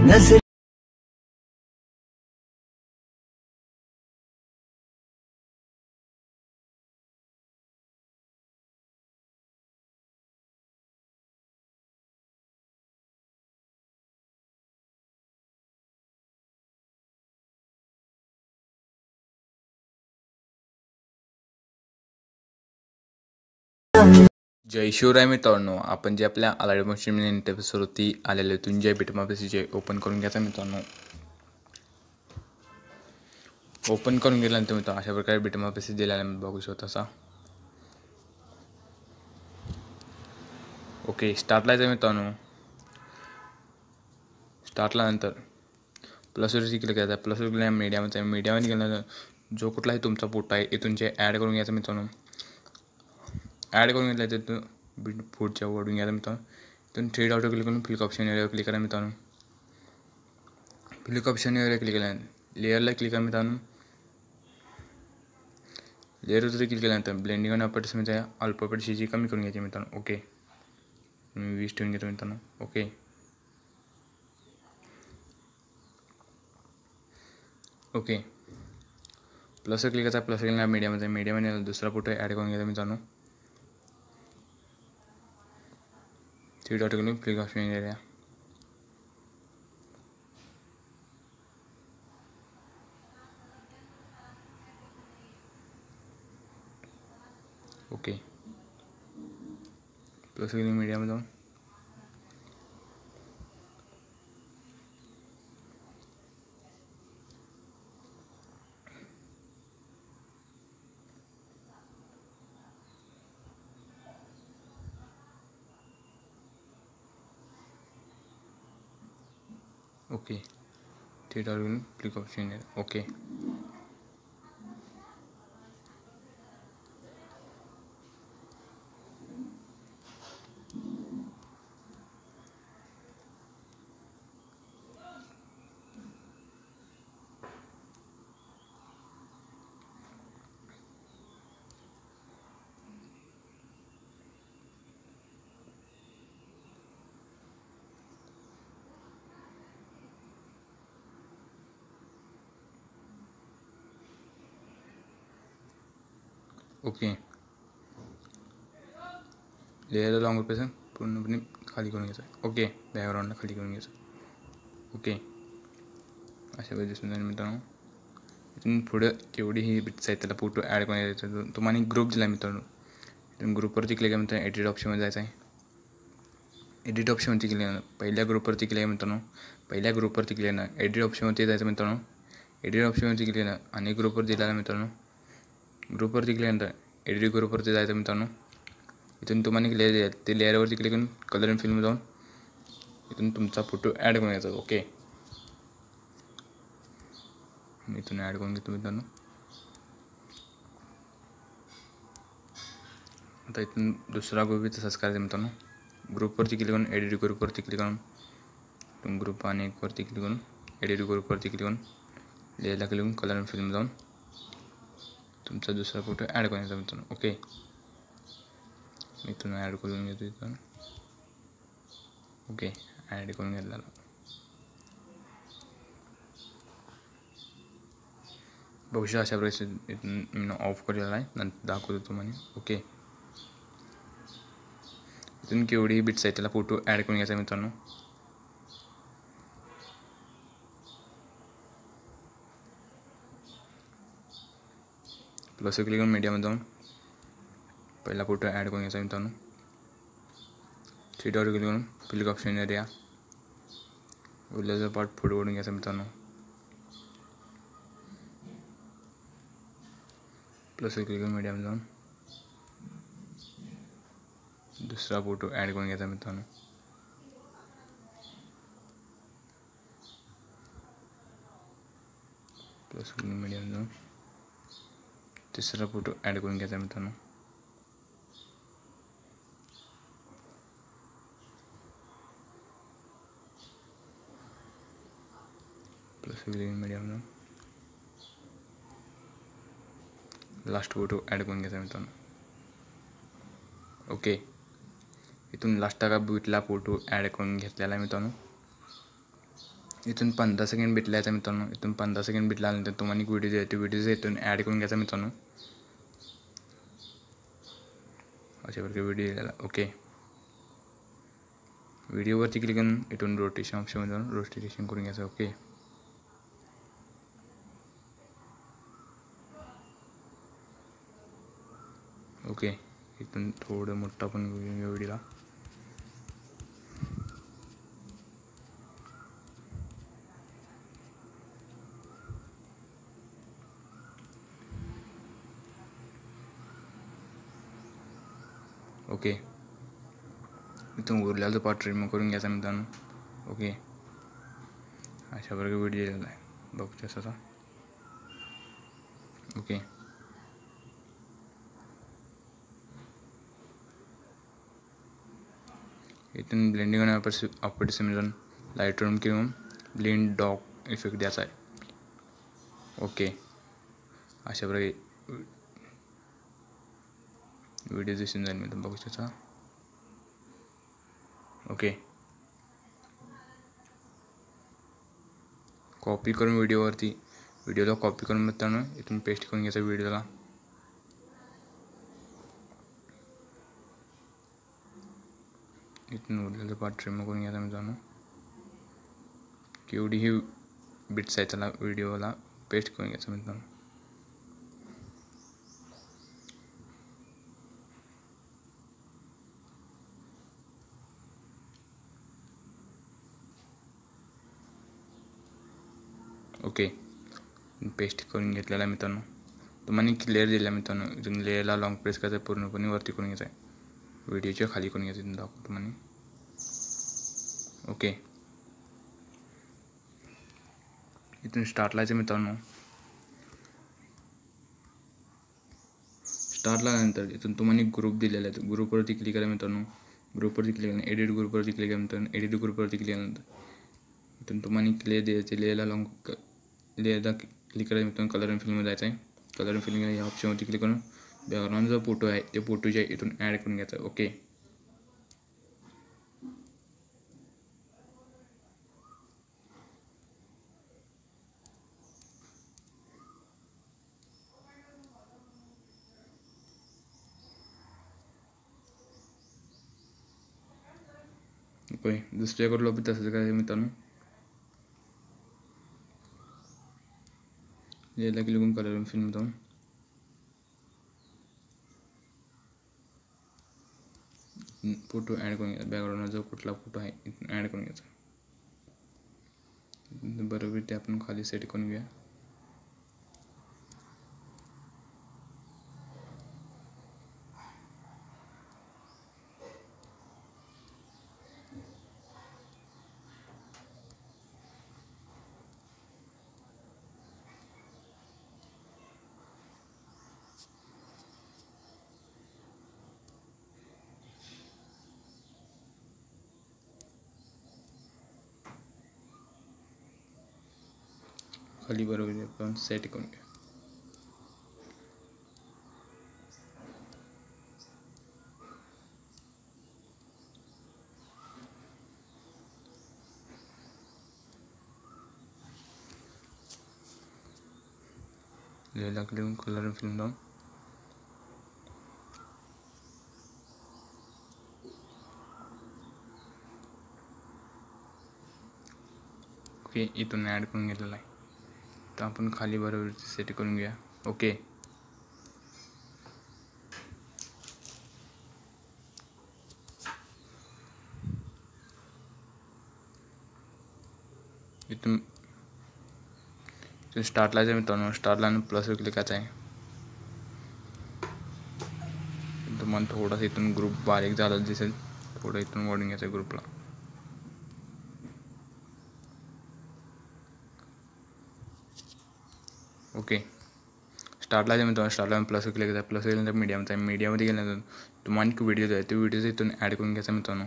नजर जय शिवराय मित्रांनो, आपण जे आपल्या अलाइड मशीन इंटरफेसवरती आलेले तुंजय बिटमॅपचे ओपन करून घ्यायचं मित्रांनो. ओपन करून गेल्यानंतर मित्रांनो अशा प्रकारे बिटमॅप दिलेला बघू शकता असा. ओके, स्टार्टला जायचं मित्रांनो. स्टार्टला नंतर प्लसवरती क्लिक करायचं. प्लसवर गेल्या मीडियामध्ये गेल्यानंतर जो कुठलाही तुमचा फोटो आहे इथून जे ॲड करून घ्यायचा मित्रांनो. ॲड करून घेतला तिथून पुढच्या वडून घ्यायचा मित्रांनो. इथून थ्री डॉट क्लिक करून फ्लिक ऑप्शन एरियावर क्लिक करा मित्रांनो. फ्लिक ऑप्शन एरियावर क्लिक केल्यानंतर लेअरला क्लिक करा मित्रांनो. लेअरवर जरी क्लिक केल्यानंतर ब्लेंडिंग आणि ऑपरेटर्समध्ये ऑल प्रॉपर्टीची कमी करून घ्यायची मित्रांनो. ओके, मी 20 ठेवून घेतो मित्रांनो. ओके, ओके प्लसवर क्लिक करायचा. प्लस केला मीडियामध्ये दुसरा फोटो ॲड करून घ्यायचा मित्रांनो. थ्री डॉट करून flip option area. Okay, plus केली मीडियामध्ये जाऊन ओके थ्री डॉट करून flip option area. Okay, okay layer long pension पूर्णपणे खाली करून घ्यायचं. ओके, बॅकग्राऊंडला खाली करून घ्यायचं. ओके, अशा पद्धतीने मित्रांनो इथून पुढं केवढीही बिट्स आहेत त्याला फोटो ॲड करून घ्यायचं. तुम्हाला ग्रुप दिला मित्रांनो. इथून ग्रुपवरती क्लिक केलं मित्रांनो. एडिट ऑप्शनमध्ये जायचं आहे. एडिट ऑप्शनवरती क्लिक केलं. पहिल्या ग्रुपवरती क्लिक मित्रांनो. पहिल्या ग्रुपवरती क्लिक केलं. एडिट ऑप्शनवरती जायचं मित्रांनो. एडिट ऑप्शनवरती क्लिक केलं आणि ग्रुपवर दिलेला मित्रांनो. ग्रुपवरती क्लिक केल्यानंतर एडिट ग्रुपवरती जायचं मित्रांनो. इथून तुम्हाला लेअर ते लेअरवरती क्लिक करून कलर अँड फिल्म जाऊन इथून तुमचा फोटो ॲड करून घ्यायचा. ओके, मी इथून ॲड करून घेतो मित्रांनो. आता इथून दुसरा ग्रुप तसंच करायचं मित्रांनो. ग्रुपवरती क्लिक करून एडिट ग्रुपवरती क्लिक करून तुम्ही ग्रुप आणि एकवरती क्लिक करून एडिट ग्रुपवरती क्लिक करून लेअरला क्लिक करून कलर अँड फिल्म जाऊन तुमचा दुसरा फोटो ॲड करून घ्यायचा मित्रांनो. ओके, मी इथून ॲड करून घेतो इथून. ओके, ॲड करून घेतला. बघू शकता अशा प्रकारे इथून मी ऑफ केलेला आहे. नंतर दाखवतो तुम्हाला. ओके, इथून केवढी बिट्स आहेत त्याला फोटो ॲड करून घ्यायचा मित्रांनो. प्लस क्लिक करून मीडियामध्ये जाऊन पहिला फोटो ॲड करून घ्यायचा मित्रांनो. थ्री डॉट क्लिक करून फ्लिक ऑप्शन एरिया उरल्याचा पार्ट फोटो ओढून घ्यायचा मित्रांनो. प्लस क्लिक करून मीडियामध्ये जाऊन दुसरा फोटो ॲड करून घ्यायचा मित्रांनो. प्लस मीडियामध्ये जाऊन तिसरा फोटो ॲड करून घ्यायचा मित्रांनो. प्लस मीडियामध्ये लास्ट फोटो ॲड करून घ्यायचा मित्रांनो. ओके, इथून लास्ट का बीटला फोटो ॲड करून घेतलेला आहे मित्रांनो. इथून 15 सेकंड बिटला यायचा मित्रांनो. इथून 15 सेकंड बिटला आल्यानंतर तुम्हाला एक व्हिडिओ आहे, ते व्हिडिओ इथून ॲड करून घ्यायचा मित्रांनो. अशा प्रकारे व्हिडिओ यायला. ओके, व्हिडिओवरती क्लिक करून इथून रोटेशन ऑप्शनमध्ये जाऊन रोटेशन करून घ्यायचं. ओके, ओके, इथून थोडं मोठा पण व्हिडिओला. ओके, इथून उरलेला जो पार्ट रिमूव्ह करून घ्यायचा मित्रांनो. ओके, अशा प्रकारे व्हिडिओ दिलेला आहे, बघू तसा. ओके, इथून ब्लेंडिंग आणि ऑपरेटिंग सिस्टम लाईट रूम किंवा ब्लेंड डॉक इफेक्ट द्यायचा आहे. ओके, अशा प्रकारे व्हिडिओ दिसून जाईल मी बघू शकता. ओके, कॉपी करून व्हिडिओला कॉपी करून मित्रांनो इथून पेस्ट करून घ्यायचा व्हिडिओला. इथून उरलेलं पार्ट रिमूव्ह करून घ्यायचा मित्रांनो. केवढी ही बिट्स आहे त्याला व्हिडिओला पेस्ट करून घ्यायचं मित्रांनो. ओके, पेस्ट करून घेतलेला आहे मित्रांनो. तुम्हाला एक लेअर दिला मित्रांनो. इथून लेअरला लॉंग प्रेस करायचं, पूर्णपणे वरती करून घ्यायचं आहे, व्हिडिओच्या खाली करून घ्यायचं. इथून दाखवतो तुम्हाला. ओके, इथून स्टार्टला यायचं मित्रांनो. स्टार्टला आल्यानंतर इथून तुम्हाला एक ग्रुप दिलेला आहे, ग्रुपवरती क्लिक करा मित्रांनो. ग्रुपवरती क्लिक करा, एडिट ग्रुपवरती क्लिक करा मित्रांनो. एडिट ग्रुपवरती क्लिक केल्यानंतर इथून तुम्हाला लेअर द्यायचे, लेअरला क्लिक करायचं मित्रांनो. कलर अँड फिल्ममध्ये जायचं आहे. कलर अँड फिल्म या ऑप्शनवरती क्लिक करून बॅकग्राऊंड जो फोटो आहे ते फोटोच्या इथून ॲड करून घ्यायचा. ओके, ओके, दुसऱ्याकडलं बी तसंच करायचं मित्रांनो. याला क्लिक करून कलर अँड फिल्म जाऊन फोटो ॲड करून घ्यायचा. बॅकग्राऊंडला जो कुठला फोटो आहे इथून ॲड करून घ्यायचा. बरोबर ते आपण खाली सेट करून घेऊया. खाली बरोबर आपण सेट करून घ्या. लेला क्लिक कलर फिल्म जाऊन ओके, इथून ॲड करून घेतलेला आहे. तर आपण खाली बरोबर सेट करून घ्या. ओके, इथून स्टार्टला जायचं मित्रांनो. स्टार्टला प्लसवर क्लिक करायचं आहे. तुम्हाला थोडासा इथून ग्रुप बारीक झाला दिसेल, थोडं इथून वाढून घ्यायचं ग्रुपला. ओके, स्टार्टला जायचं मित्रांनो. स्टार्टला प्लसवर क्लिक करायचं. प्लस गेल्यानंतर मीडियमचा आहे. मीडियामध्ये गेल्यानंतर तुम्हाला एक व्हिडिओ आहे, तो व्हिडिओ इथून ॲड करून घ्यायचा मित्रांनो.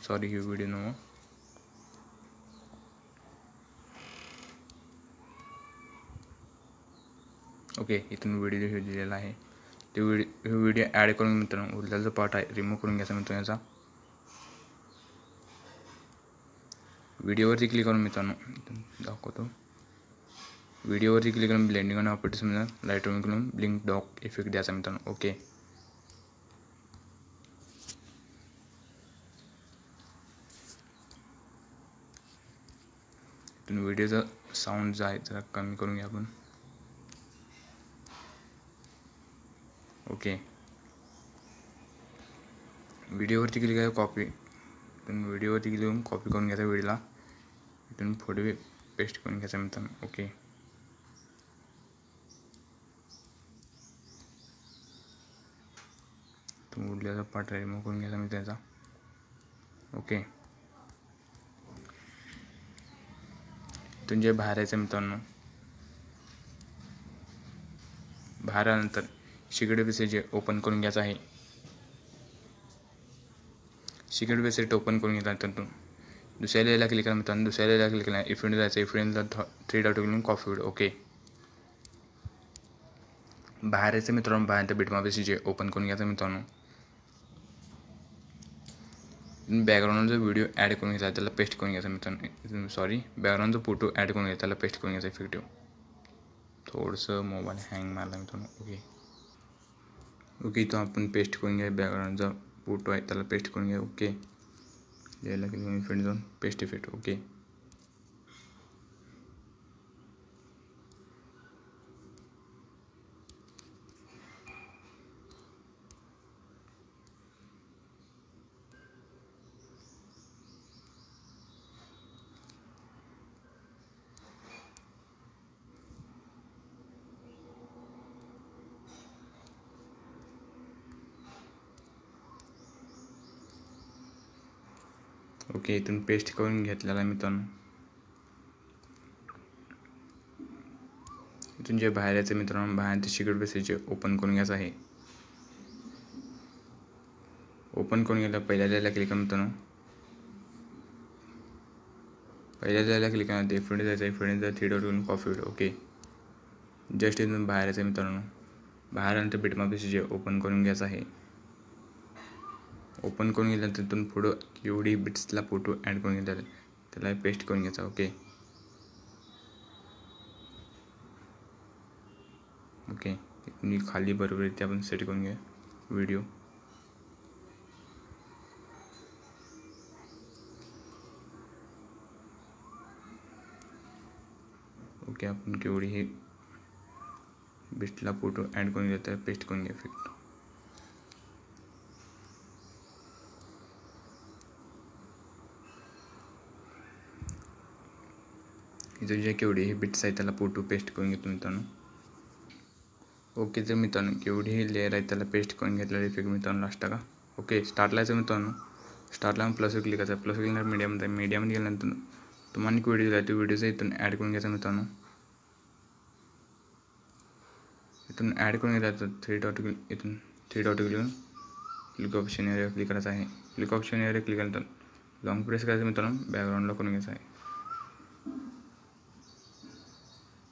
सॉरी, ही व्हिडिओ नो. ओके, इथून व्हिडिओ हे दिलेला आहे, ते व्हिडिओ ॲड करून मित्रांनो उरलेला जो पार्ट आहे रिमूव्ह करून घ्यायचा मित्रांनो याचा. व्हिडिओवरती क्लिक करून मित्रांनो दाखवतो. व्हिडिओवरती क्लिक करून ब्लेंडिंग आणि ऑपरेटिव्हमध्ये लाईटरूम करून ब्लिंक डॉक इफेक्ट द्यायचा मित्रांनो. ओके. व्हिडिओचा साऊंड जो आहे जरा कमी करून घ्या आपण. ओके. व्हिडिओवरती क्लिक आहे कॉपी. इथून व्हिडिओवरती क्लिक करून कॉपी करून घ्यायचा व्हिडिओला. इथून पुढे पेस्ट करून घ्यायचा मित्रांनो. ओके. तो उरल्याचा पार्ट रिमूव्ह करून घ्यायचा मी त्याचा. ओके. इथून जे बाहेर यायचं मित्रांनो, बाहेर आल्यानंतर सिक्रेट मेसेज ओपन करून घ्यायचा आहे. सिक्रेट मेसेज ओपन करून घेतल्यानंतर दुसऱ्या लेअरला क्लिक करा मित्रांनो. दुसऱ्या लेअरला क्लिक करा. इफेंट जायचं. इफेंटला 3 dot click copy video. Okay. बाहेर यायचं मित्रांनो. बाहेर त्या बिटमॅप मेसेज ओपन करून घ्यायचा मित्रांनो. बॅकग्राऊंड जो व्हिडिओ ॲड करून घ्यायचा त्याला पेस्ट करून घ्यायचा मित्रांनो. सॉरी, बॅकग्राऊंड जो फोटो ॲड करून घ्यायचा त्याला पेस्ट करून घ्यायचा इफेक्टिव्ह. थोडंसं मोबाईल हँग मारला मित्रांनो. ओके. ओके. तो आपण पेस्ट करून घ्या. बॅकग्राऊंडचा फोटो आहे त्याला पेस्ट करून घ्या. ओके. यायला क्लिक करून इफेक्ट जाऊन पेस्ट इफेक्ट. ओके. ओके. इथून पेस्ट करून घेतलेला मित्रांनो. इथून जे बाहेर यायचं मित्रांनो, बाहेर ते सिक्रेट मेसेज ओपन करून घ्यायचं आहे. ओपन करून घ्यायला पहिल्या लेअरला क्लिक करा मित्रांनो. पहिल्या लेअरला क्लिक करा. ते इफेंट जायचं. इफेंटचा 3 डॉट करून कॉपी व्हिडिओ. ओके. जस्ट इथून बाहेर यायचं मित्रांनो. बाहेर आल्यानंतर बिटमॅप मेसेज ओपन करून घ्यायचं आहे. ओपन करून घेतल्यानंतर तिथून पुढं एवढी बिट्सला फोटो ॲड करून घेतला त्याला पेस्ट करून घ्यायचा. ओके. ओके. इथून खाली बरोबर इथे आपण सेट करून घ्या व्हिडिओ. ओके. आपण केवढी हे बिट्सला फोटो ॲड करून घेतला पेस्ट करून घ्या इफेक्ट. इथं जे केवढे हे बिट्स आहे त्याला फोटो पेस्ट करून घेतो मित्रांनो. ओके. तर मित्रांनो केवढी ही लेअर आहे त्याला पेस्ट करून घेतलेला इफेक्ट मित्रांनो लास्ट का. ओके. स्टार्टला यायचं मित्रांनो. स्टार्टला प्लसवर क्लिक करायचं. प्लस क्लिक मीडियामध्ये. मीडियामध्ये गेल्यानंतर तुम्हाला एक व्हिडिओ आहे तो व्हिडिओचा इथून ॲड करून घ्यायचा मित्रांनो. इथून ॲड करून घ्यायचं. 3 डॉट इथून 3 dot click option area click करायचं आहे. क्लिक ऑप्शन एरिया क्लिक केल्यानंतर लॉंग प्रेस करायचं मित्रांनो. बॅकग्राऊंडला करून घ्यायचं आहे.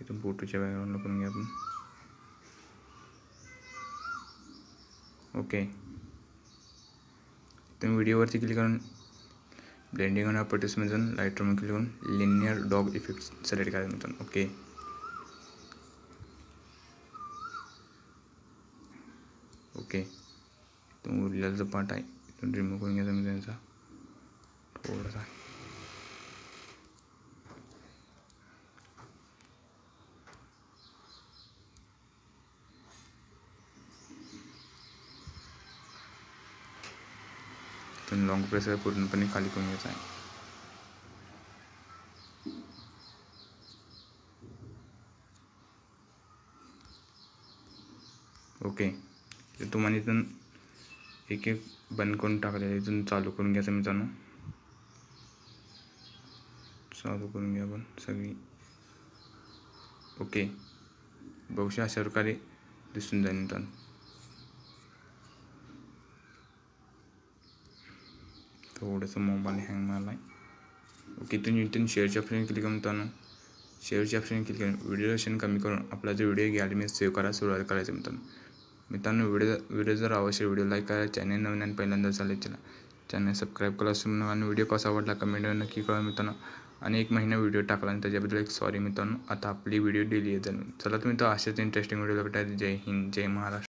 इथून फोटोच्या बॅकग्राऊंडला करून घ्या आपण. ओके. तर व्हिडिओवरती क्लिक करून ब्लेंडिंग आणि ऑपरेटिव्हमध्ये जाऊन लाईटरूम क्लिक करून लिनियर डॉग इफेक्ट सिलेक्ट करायचं मित्रांनो. ओके. ओके. तो उरलेला जो पार्ट आहे इथून रिमूव्ह करून घ्यायचा मी त्यांचा थोडासा. इथून लॉंग प्रेस पूर्णपणे खाली करून घ्यायचा आहे. ओके. तर तुम्हाला इथून एक एक बंद करून टाकलेलं इथून चालू करून घ्यायचं मित्रांनो. चालू करून घ्या आपण सगळी. ओके. बघूया अशा प्रकारे दिसून जाईल मित्रांनो. थोडंसं मोबाईल हँग मारला आहे. ओके. इथून शेअरच्या ऑप्शन क्लिक करून मित्रांनो. शेअरच्या ऑप्शन क्लिक करून व्हिडिओ रेशन कमी करून आपला जो व्हिडिओ गॅलरीमध्ये सेव्ह करा सुरुवात करायचं मित्रांनो. व्हिडिओ जर आवश्यक व्हिडिओ लाईक करा. चॅनल नवीन आणि पहिल्यांदा चालेल चला चॅनल सबस्क्राईब करा आणि व्हिडिओ कसा आवडला कमेंट नक्की कळवा मित्रांनो. आणि 1 महिना व्हिडिओ टाकला आणि त्याच्याबद्दल एक सॉरी मित्रांनो. आता आपली व्हिडिओ डेली येतात. चला तुम्ही तर असेच इंटरेस्टिंग व्हिडिओ भेटायचे. जय हिंद, जय महाराष्ट्र.